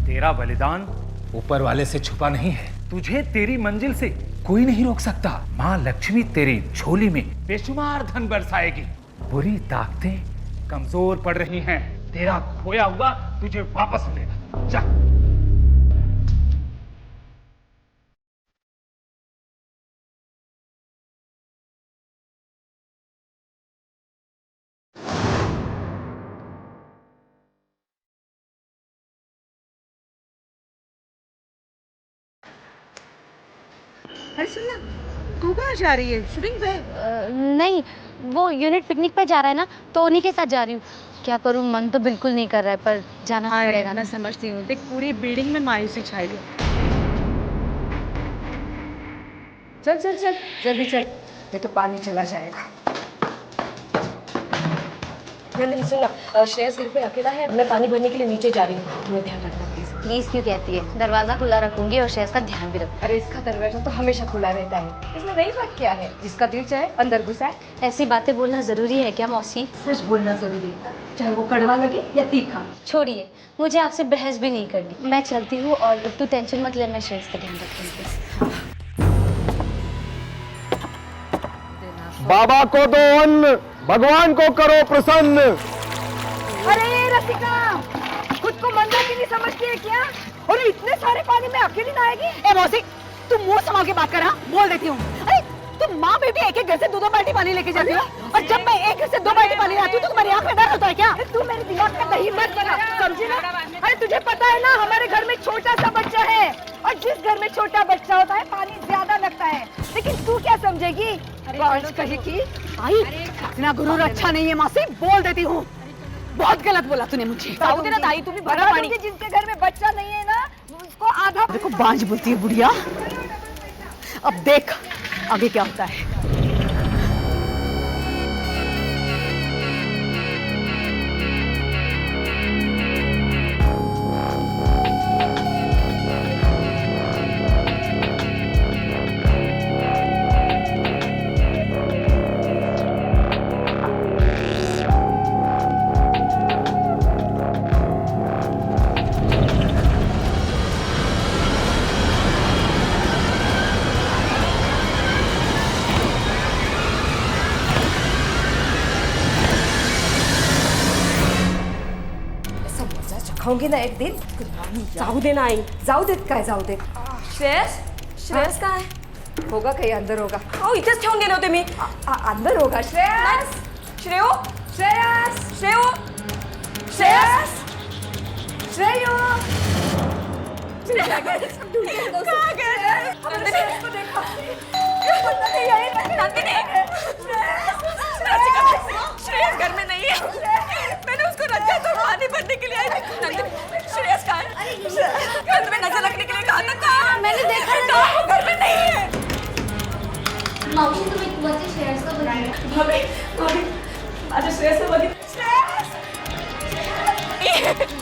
तेरा बलिदान ऊपर वाले से छुपा नहीं है। तुझे तेरी मंजिल से कोई नहीं रोक सकता। माँ लक्ष्मी तेरी झोली में बेशुमार धन बरसाएगी। बुरी ताकतें कमजोर पड़ रही हैं। तेरा खोया हुआ तुझे वापस मिलेगा। जा। अरे सुनना, तू कहाँ जा रही है? शूटिंग पे? नहीं, वो यूनिट पिकनिक पे जा रहा है ना, तो उन्हीं के साथ जा रही हूँ। क्या करूँ, मन तो बिल्कुल नहीं कर रहा है, पर जाना पड़ेगा। मैं समझती हूँ। देख, पूरी बिल्डिंग में मायूसी छाई है। चल चल चल, जल्दी चल, नहीं तो पानी चला जाएगा। नहीं सुनना, श्रेयस घर पे अकेला है, मैं पानी भरने के लिए नीचे जा रही हूँ, तुम्हें ध्यान रखना प्लीज। प्लीज क्यों कहती है? दरवाजा खुला रखूंगी और श्रेयस का ध्यान भी रखूंगी। अरे इसका दरवाजा तो हमेशा खुला रहता है, इसमें नई बात क्या है? जिसका दिल चाहे अंदर घुसा है। ऐसी बातें बोलना जरूरी है क्या मौसी? सच बोलना जरूरी है, चाहे वो कड़वा लगे या तीखा। छोड़िए, मुझे आपसे बहस भी नहीं करनी। मैं चलती हूँ और तू टेंशन मत ले, मैं श्रेयस का ध्यान रखूंगी। बाबा को दो अन्न, भगवान को करो प्रसन्न। अरे रसिका, खुद को मंदाकिनी समझती है क्या? और इतने सारे पानी में अकेली नहाएगी? ए मौसी, तुम मुंह संभाल के बात कर। हाँ, बोल देती हूँ। अरे तुम माँ बेटी एक एक घर से दो बाल्टी पानी लेके जाती हो, और जब मैं एक घर से 2 बाल्टी पानी लाती हूँ तो तुम्हारी आंख में डर होता है क्या? तू मेरे दिमाग का दही मत बना, समझी ना? अरे तुझे पता है ना, हमारे घर में छोटा सा बच्चा है, और जिस घर में छोटा बच्चा होता है पानी ज्यादा लगता है। लेकिन तू क्या समझेगी? कहेगी आई इतना गुरूर अच्छा नहीं है। मासी, बोल देती हूँ, बहुत गलत बोला तूने मुझे। ताई तुम्हें भरा पानी। जिनके घर में बच्चा नहीं है ना, उसको आधा। देखो बांझ बोलती है बुढ़िया। अब देख आगे क्या होता है। खाऊंगी ना एक दिन। जाऊ दे ना आई। जाऊ देत काय जाऊ दे। श्रेयस, श्रेयस काय होगा काही अंदर होगा। अहो इथेच ठेवून गेले होते मी। अंदर होगा। श्रेयस, श्रेयो, श्रेयस, श्रेयो, श्रेयस, श्रेयो। श्रेयस घर में नहीं है। मैंने उसको रखा तो पानी भरने के लिए आई थी। नंदिनी, श्रेयस कहाँ है? मैं तुम्हें नजर रखने के लिए कहा था। कहाँ? मैंने देखा वो घर में नहीं है। मम्मी, तुम एक बच्चे श्रेयस को बुलाओ। भाभी, भाभी, आज श्रेयस को बनी।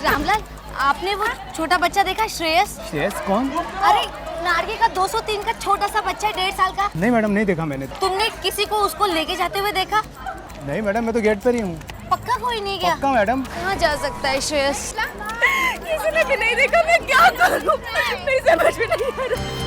रामलाल, आपने वो छोटा बच्चा देखा, श्रेयस? श्रेयस कौन? अरे नारगे का 203 का छोटा सा बच्चा है, 1.5 साल का। नहीं मैडम, नहीं देखा मैंने। तुमने किसी को उसको लेके जाते हुए देखा? नहीं मैडम, मैं तो गेट पर ही हूँ। पक्का कोई नहीं गया? पक्का मैडम। कहाँ जा सकता है श्रेयस? किसी ने भी नहीं देखा, मैं क्या करूं? मेरी समझ में नहीं आ रहा।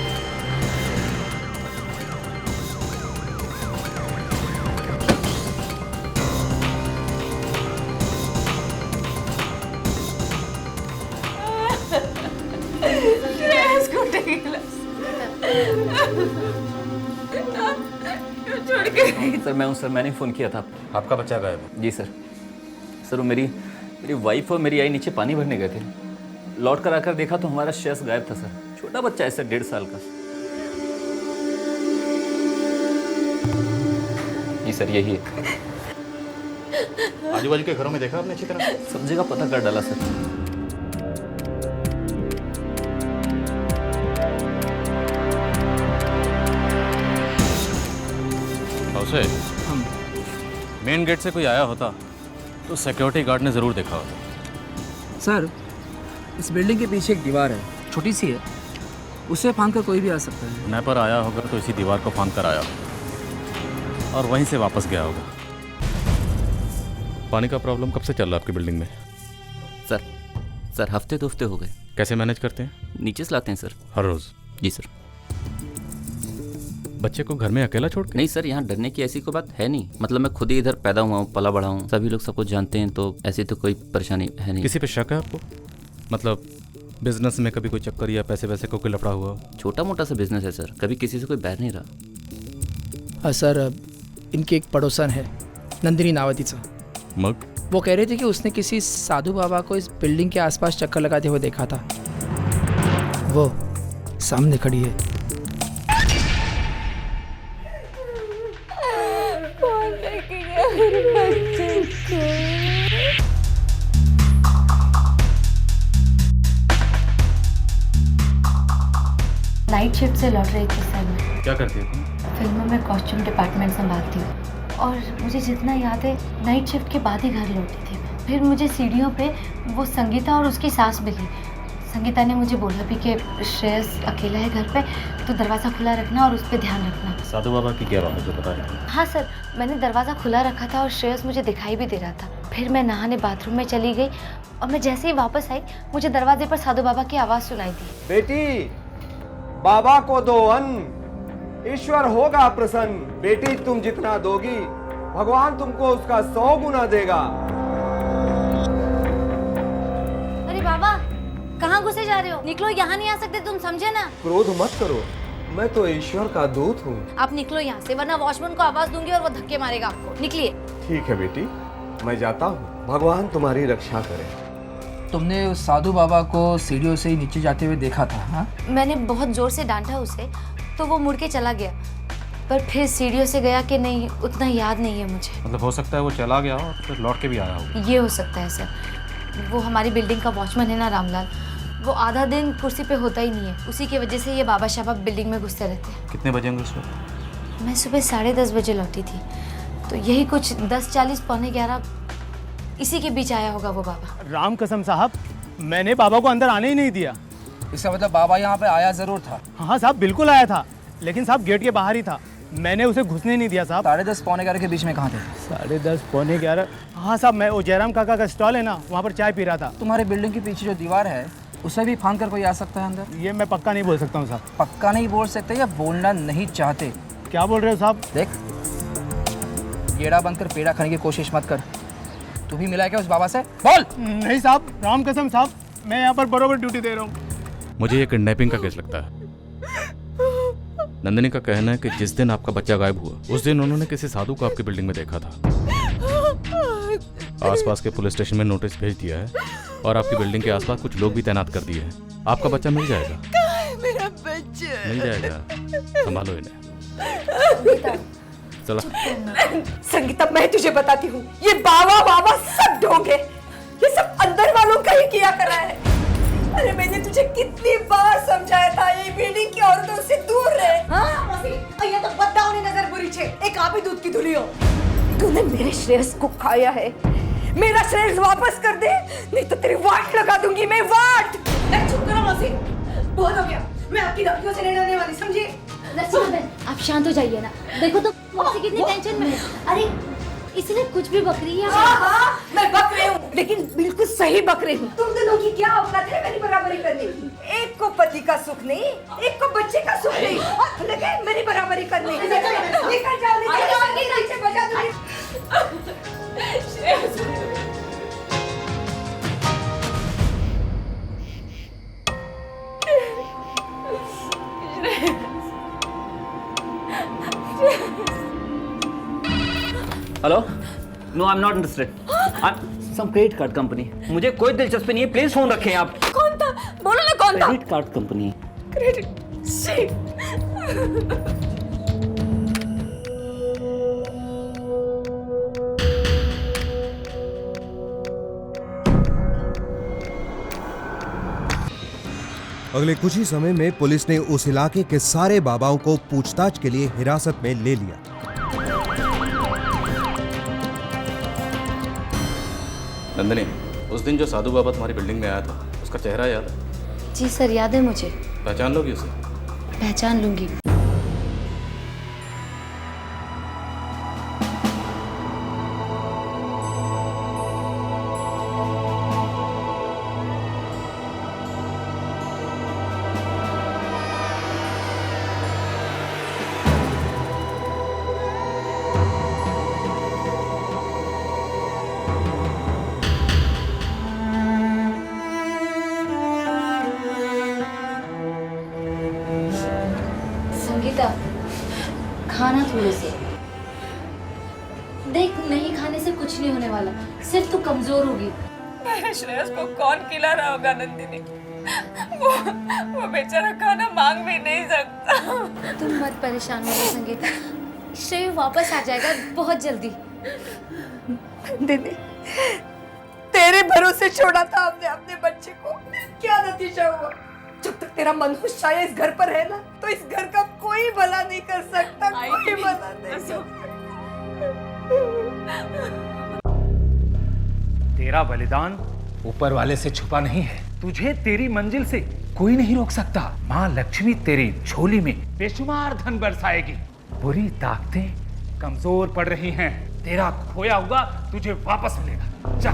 श्रेयस कुठे गेलास? छोड़ के सर मैं हूँ सर, मैंने फ़ोन किया था। आपका बच्चा गायब है? जी सर। सर वो मेरी वाइफ और मेरी आई नीचे पानी भरने गए थे। लौट कर आकर देखा तो हमारा श्रेयस गायब था सर। छोटा बच्चा है सर, 1.5 साल का। जी सर, यही है। आजू बाजू के घरों में देखा आपने अच्छी तरह? सब जगह पता कर डाला सर। से मेन गेट से कोई आया होता तो सिक्योरिटी गार्ड ने ज़रूर देखा होता। सर, इस बिल्डिंग के पीछे एक दीवार है, छोटी सी है, उसे फांद कर कोई भी आ सकता है। स्नैपर आया होगा तो इसी दीवार को फांद कर आया होगा और वहीं से वापस गया होगा। पानी का प्रॉब्लम कब से चल रहा है आपकी बिल्डिंग में? सर हफ्ते 2 हफ्ते हो गए। कैसे मैनेज करते हैं? नीचे से लाते हैं सर। हर रोज़? जी सर। बच्चे को घर में अकेला छोड़ के? नहीं सर, यहाँ डरने की ऐसी कोई बात है नहीं। मतलब मैं खुद ही इधर पैदा हुआ हूँ, पला बड़ा हूँ, सभी लोग सब कुछ जानते हैं, तो ऐसी तो कोई परेशानी है नहीं। किसी पे शक है आपको? मतलब बिजनेस में कभी कोई चक्कर या पैसे वैसे को कोई लफड़ा हुआ? छोटा मोटा सा बिजनेस है सर, कभी किसी से कोई बैर नहीं रहा। हाँ सर, इनके एक पड़ोसन है नंदिनी नावतीचा। मग? वो कह रहे थे कि उसने किसी साधु बाबा को इस बिल्डिंग के आसपास चक्कर लगाते हुए देखा था। वो सामने खड़ी है। नाइट शिफ्ट से लौट रही थी सर मैं। क्या करती है तुम? फिल्मों में कॉस्ट्यूम डिपार्टमेंट संभालती हूँ और मुझे जितना याद है नाइट शिफ्ट के बाद ही घर लौटी थी मैं। फिर मुझे सीढ़ियों पे वो संगीता और उसकी सास मिली। संगीता ने मुझे बोला भी कि श्रेयस अकेला है घर पे, तो दरवाज़ा खुला रखना और उस पर ध्यान रखना। साधु बाबा की क्या बात है जो बता रही थी? हाँ सर, मैंने दरवाज़ा खुला रखा था और श्रेयस मुझे दिखाई भी दे रहा था। फिर मैं नहाने बाथरूम में चली गई और मैं जैसे ही वापस आई मुझे दरवाजे पर साधु बाबा की आवाज़ सुनाई दी। बेटी, बाबा को दो अन्न, ईश्वर होगा प्रसन्न। बेटी, तुम जितना दोगी भगवान तुमको उसका 100 गुना देगा। अरे बाबा, कहाँ घुसे जा रहे हो? निकलो, यहाँ नहीं आ सकते तुम, समझे ना? क्रोध मत करो, मैं तो ईश्वर का दूत हूँ। आप निकलो यहाँ से, वरना वॉचमैन को आवाज दूंगी और वो धक्के मारेगा आपको। निकलिए। ठीक है बेटी, मैं जाता हूँ। भगवान तुम्हारी रक्षा करे। तुमने उस साधु बाबा को सीढ़ियों से ही नीचे जाते हुए देखा था? हाँ, मैंने बहुत जोर से डांटा उसे, तो वो मुड़ के चला गया, पर फिर सीढ़ियों से गया कि नहीं उतना याद नहीं है मुझे। मतलब हो सकता है वो चला गया और फिर लौट के भी आया हो। ये हो सकता है सर। वो हमारी बिल्डिंग का वॉचमैन है ना रामलाल, वो आधा दिन कुर्सी पे होता ही नहीं है। उसी की वजह से ये बाबा शाबा बिल्डिंग में घुसते रहते हैं। कितने बजे होंगे उस वक्त? मैं सुबह 10:30 बजे लौटी थी, तो यही कुछ 10:40 पौने 11 इसी के बीच आया होगा वो बाबा। राम कसम साहब, मैंने बाबा को अंदर आने ही नहीं दिया। इसका मतलब बाबा यहाँ पे आया जरूर था। हाँ साहब, बिल्कुल आया था, लेकिन साहब गेट के बाहर ही था। मैंने उसे घुसने नहीं दिया साहब। 10:30 पौने 11 के बीच में कहाँ थे? 10:30 पौने 11। हाँ साहब, मैं वो जयराम काका का स्टॉल है ना, वहाँ पर चाय पी रहा था। तुम्हारे बिल्डिंग के पीछे जो दीवार है उसे भी फांद कर कोई आ सकता है अंदर? ये मैं पक्का नहीं बोल सकता हूँ साहब। पक्का नहीं बोल सकते या बोलना नहीं चाहते? क्या बोल रहे हो साहब? देख, गेड़ा बंद कर पेड़ा खाने की कोशिश मत कर। तू भी मिला है क्या उस बाबा से? बोल। नहीं साहब, राम कसम साहब, मैं यहाँ पर बरोबर ड्यूटी दे रहा हूँ। मुझे ये किडनैपिंग का केस लगता है। नंदिनी का कहना है कि जिस दिन आपका बच्चा गायब हुआ उस दिन उन्होंने किसी साधु को आपकी बिल्डिंग में देखा था। आसपास के पुलिस स्टेशन में नोटिस भेज दिया है और आपकी बिल्डिंग के आसपास कुछ लोग भी तैनात कर दिए हैं। आपका बच्चा मिल जाएगा। मेरा बच्चा मिल जाएगा, संभालो इन्हें। चलो संगीता, मैं तुझे बताती हूँ, ये बाबा बाबा सब ढोंग है। ये सब अंदर वालों का ही किया करा है। अरे मैंने तुझे कितनी बार समझाया था ये बिल्डिंग की औरतों से दूर रहे। हाँ? ये तो बददावनी नजर बुरी छे, एक आप ही दूध की धुली हो। तूने मेरे श्रेयस को खाया है, मेरा श्रेयस वापस कर दे, नहीं तो तेरी वाट लगा दूंगी मैं, वाट। चुप करो मौसी, बहुत हो गया। मैं आपकी लड़कियों से नहीं डरने वाली, समझी? आप शांत हो जाइए ना। देखो तो मौसी कितनी टेंशन में है। अरे इसलिए कुछ भी बकरी है। हाँ, मैं बक रही हूँ, लेकिन बिल्कुल सही बक रही हूँ। तुम दोनों की क्या औकात है मेरी बराबरी करने की? एक को पति का सुख नहीं, एक को बच्चे का सुख नहीं, लेकिन मेरी बराबरी करने की। निकल जाओ, नीचे बजा दूंगी। Hello, no I am not interested. Some credit card company, मुझे कोई दिलचस्पी नहीं है, प्लीज फोन रखें आप। कौन था? बोलो ना कौन था? Credit card company. क्रेडिट सी। अगले कुछ ही समय में पुलिस ने उस इलाके के सारे बाबाओं को पूछताछ के लिए हिरासत में ले लिया। नंदिनी, उस दिन जो साधु बाबा तुम्हारी बिल्डिंग में आया था उसका चेहरा याद है? जी सर, याद है मुझे। पहचान लोगी उसे? पहचान लूंगी। संगीता, खाना थोड़े से। देख, नहीं खाने से कुछ नहीं होने वाला, सिर्फ तू कमजोर होगी। मेरे श्रेयस को कौन खिला रहा होगा नंदिनी? वो बेचारा खाना मांग भी नहीं सकता। तुम मत परेशान हो संगीता, श्रेय वापस आ जाएगा बहुत जल्दी। नंदिनी, तेरे भरोसे छोड़ा था हमने अपने बच्चे को, क्या नतीजा हुआ? जब तक तेरा मनहूस छाया इस घर पर है ना, तो इस घर का कोई भला नहीं कर सकता, कोई भला नहीं कर सकता। तेरा बलिदान ऊपर वाले से छुपा नहीं है। तुझे तेरी मंजिल से कोई नहीं रोक सकता। माँ लक्ष्मी तेरी झोली में बेशुमार धन बरसाएगी। बुरी ताकतें कमजोर पड़ रही हैं। तेरा खोया हुआ तुझे वापस मिलेगा। जा।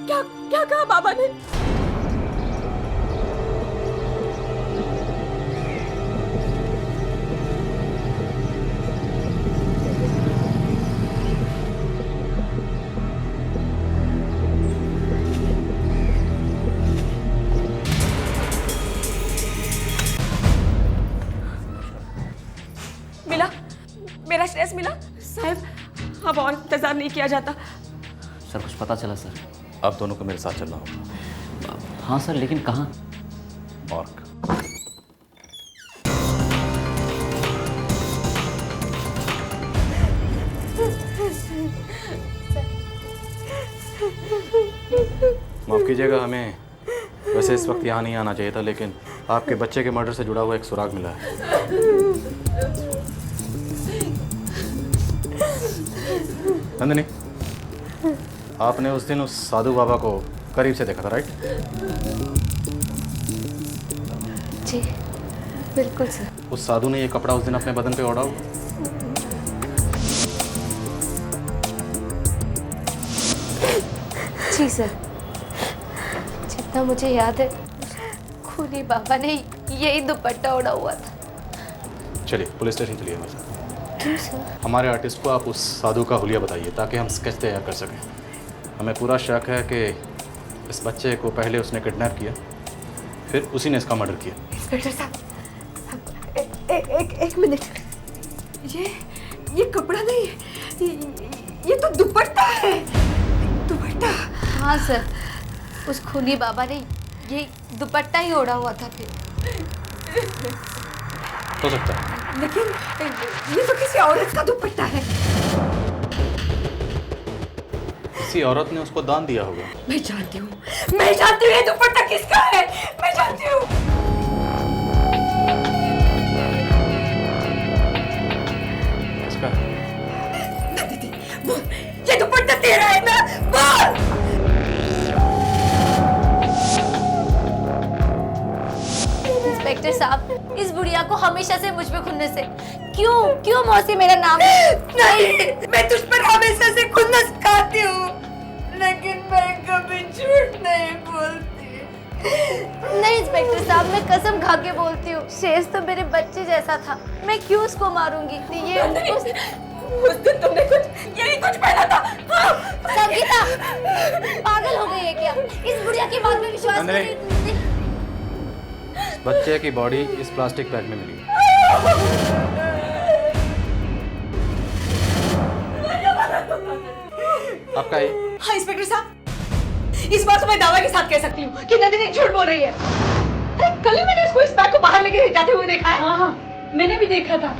क्या क्या कहा बाबा ने? मिला? मेरा श्रेयस मिला? साहब, अब और इंतजार नहीं किया जाता। सर कुछ पता चला सर? आप दोनों को मेरे साथ चलना होगा। हाँ सर, लेकिन कहाँ? मॉर्ग। माफ़ कीजिएगा, हमें वैसे इस वक्त यहाँ नहीं आना चाहिए था, लेकिन आपके बच्चे के मर्डर से जुड़ा हुआ एक सुराग मिला है। नंदिनी, आपने उस दिन उस साधु बाबा को करीब से देखा था, राइट? जी बिल्कुल सर। उस साधु ने ये कपड़ा उस दिन अपने बदन पे ओढ़ा हुआ? जी सर, जितना मुझे याद है खूनी बाबा ने यही दुपट्टा ओढ़ा हुआ था। चलिए पुलिस स्टेशन चलिए हमारे साथ। क्यों सर? हमारे आर्टिस्ट को आप उस साधु का हुलिया बताइए ताकि हम स्केच तैयार कर सकें। हमें पूरा शक है कि इस बच्चे को पहले उसने किडनैप किया, फिर उसी ने इसका मर्डर किया। इंस्पेक्टर साहब, एक मिनट, ये कपड़ा नहीं, ये तो दुपट्टा है। दुपट्टा? हाँ सर, उस खूनी बाबा ने ये दुपट्टा ही ओढ़ा हुआ था। फिर हो सकता है, लेकिन ये तो किसी औरत का दुपट्टा है। किसी औरत ने उसको दान दिया होगा। मैं जानती हूँ ये दुपट्टा किसका है, मैं जानती हूँ। किसका है? दीदी, बोल, ये दुपट्टा तेरा है ना? बोल। इंस्पेक्टर साहब, इस बुढ़िया को हमेशा से मुझ पे खुन्नस से क्यों मौसी मेरा नाम? नहीं, मैं तुझ पर हमेशा से खुन्नस खाती हूँ, लेकिन मैं कभी झूठ नहीं बोलती। नहीं इंस्पेक्टर साहब, मैं कसम खा के बोलती हूँ, शेष तो मेरे बच्चे जैसा था, मैं क्यों उसको मारूंगी? ये उस दिन तुमने यही कुछ पहना था। हाँ। संगीता, पागल हो गई है क्या? इस बुढ़िया की बात में विश्वास नहीं। बच्चे की बॉडी इस प्लास्टिक बैग में मिली। आपका ये? हाँ इंस्पेक्टर साहब, इस बार तो मैं दावा के साथ कह सकती हूँ कि नंदिनी झूठ बोल रही है। अरे कल ही मैंने इसको इस बैग को बाहर लेके जाते हुए देखा है। हाँ, मैंने भी देखा था।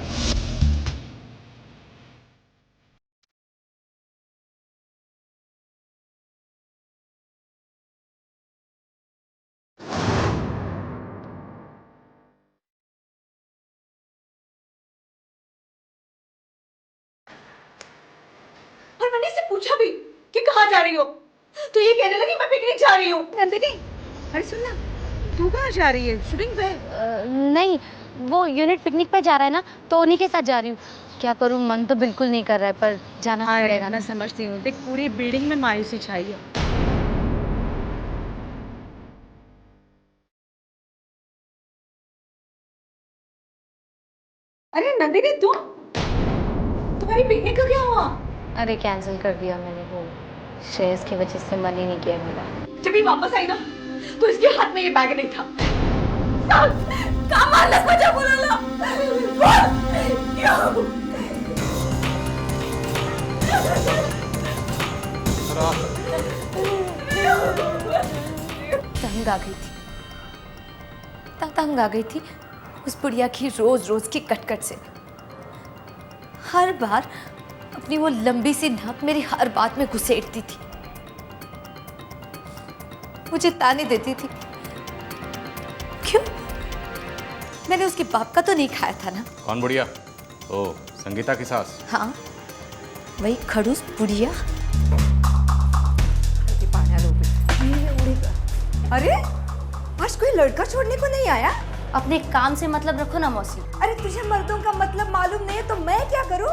और मैंने इससे पूछा भी कि कहाँ जा रही हो, तो ये कहने लगी मैं पिकनिक जा रही हूँ। नंदिनी, अरे सुन ना, तू कहाँ जा रही है? शूटिंग पे? नहीं, वो यूनिट पिकनिक पे जा रहा है ना, तो उन्हीं के साथ जा रही हूँ। क्या करूँ, मन तो बिल्कुल नहीं कर रहा है, पर जाना पड़ेगा। मैं समझती हूँ। देख, पूरी बिल्डिंग में मायूसी छाई है। अरे नंदिनी, तुम्हारी पिकनिक का क्या हुआ? अरे कैंसिल कर दिया मैंने, वो श्रेयस की वजह से मन ही नहीं किया मेरा। जब ये वापस आई ना, तो इसके हाथ में ये बैग नहीं था। कमाल वजह बोला ना, क्यों? तंग आ गई थी, तंग आ गई थी उस बुढ़िया की रोज रोज की कटकट से। हर बार अपनी वो लंबी सी नाक मेरी हर बात में घुसेड़ती थी, मुझे ताने देती थी। क्यों? मैंने उसके बाप का तो नहीं खाया था ना। कौन बुढ़िया? ओ, संगीता की सास। हाँ, वही खड़ूस बुढ़िया। अरे आज कोई लड़का छोड़ने को नहीं आया? अपने काम से मतलब रखो ना मौसी। अरे तुझे मर्दों का मतलब मालूम नहीं है तो मैं क्या करूं?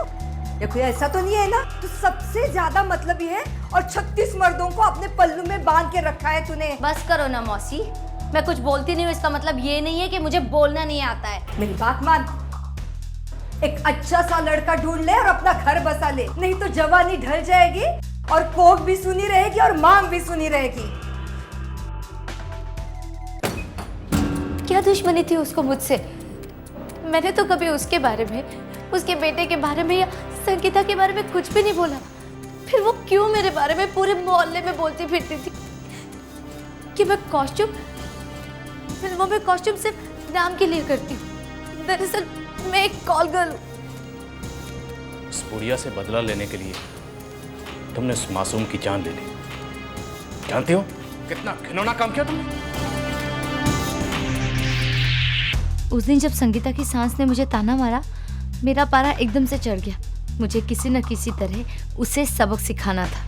ये कोई ऐसा तो नहीं है ना तू सबसे ज्यादा मतलब है और 36 मर्दों को अपने पल्लू में बांध के रखा है तूने। बस करो ना मौसी, मैं कुछ बोलती नहीं हूँ, इसका मतलब ये नहीं है कि मुझे बोलना नहीं आता है। मेरी बात मान, एक अच्छा सा लड़का ढूंढ ले और अपना घर बसा ले, नहीं तो जवानी ढल जाएगी और कोख भी सुनी रहेगी और मांग भी सुनी रहेगी। क्या दुश्मनी थी उसको मुझसे? मैंने तो कभी उसके बारे में, उसके बेटे के बारे में या संगीता के बारे में कुछ भी नहीं बोला। फिर वो क्यों मेरे बारे में पूरे मोहल्ले में बोलती फिरती थी कि मैं कॉस्ट्यूम, फिल्मों में कॉस्ट्यूम सिर्फ नाम के लिए करती हूँ। दरअसल मैं एक कॉल गर्ल हूँ। उस बुढ़िया से बदला लेने के लिए तुमने उस मासूम की जान ले ली। जानते हो कितना घिनौना काम किया तुमने? उस दिन जब संगीता की सांस ने मुझे ताना मारा, मेरा पारा एकदम से चढ़ गया। मुझे किसी न किसी तरह उसे सबक सिखाना था।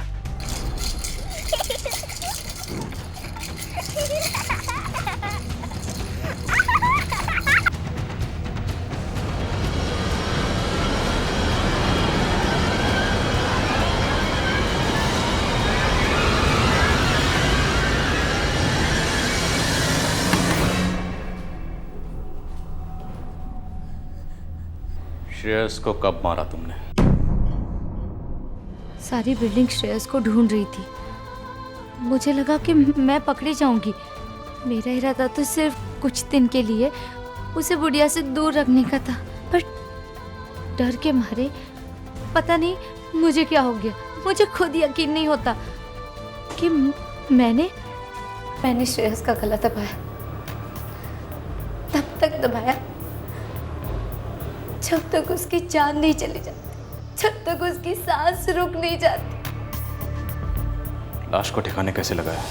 श्रेयस को कब मारा तुमने? सारी बिल्डिंग श्रेयस को ढूंढ रही थी। मुझे लगा कि मैं पकड़ी जाऊंगी। मेरा इरादा तो सिर्फ कुछ दिन के लिए उसे बुढ़िया से दूर रखने का था, पर डर के मारे पता नहीं मुझे क्या हो गया। मुझे खुद यकीन नहीं होता कि मैंने श्रेयस का गला दबाया। तब तक दबाया जब तक उसकी जान नहीं चली जाती, जब तक उसकी सांस रुक नहीं जाती। लाश को ठिकाने कैसे लगाया?